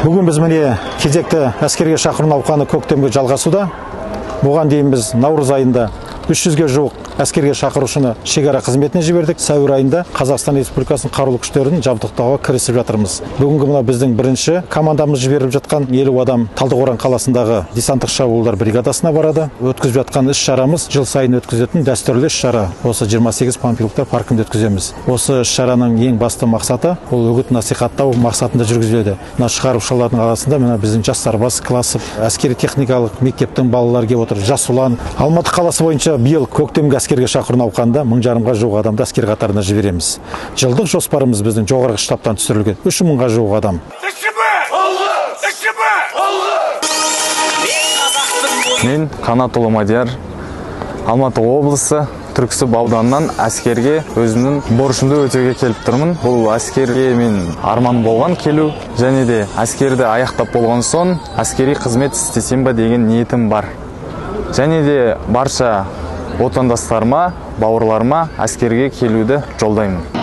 Бүгін біз міне кезекті әскерге шақыру науқаны көктемге жалғасуда. Бұған дейін біз наурыз айында 300-ге жуық әскерге шақырушыны шекара қызметіне жібердік. Сәуір айында Қазақстан Республикасының қарулы күштерін жабдықтауға кірісіп жатырмыз. Бүгінгі мына біздің бірінші командамыз жіберіп жатқан 50 адам Талдықорған қаласындағы десанттық шабуылдар бригадасына барады. Өткізіп жатқан іс-шарамыз жыл сайын өткізетін дәстүрлі іс-шара. Осы 28 панфиловтар паркінде өткіземіз. Осы іс-шараның ең басты мақсаты ол үгіт насихаттау мақсатында жүргізіледі. Мына шығарушылардың арасында мына біздің жас сарбаз класы, әскери техникалық мектептің балалары келіп отыр. Жас ұлан. Алматы қаласы бойынша биыл көктемгі әскерге шақыру науқанында 1000-ға жуық адамды әскер қатарына жібереміз. Жылдық жоспарымыз біздің жоғарғы штабтан түсірілген 3000-ға жуық адам. Мен Қанатұлы Мадияр, Алматы облысы Түрксіб ауданынан әскерге өзімнің борышымды өтеуге келіп тұрмын. Бұл әскерге мен арман болған келу, және де әскерді аяқтап болған соң әскери қызмет істесем ба деген ниетім бар. Және де барша отандастарыма, бауырларыма әскерге келуді жолдаймын.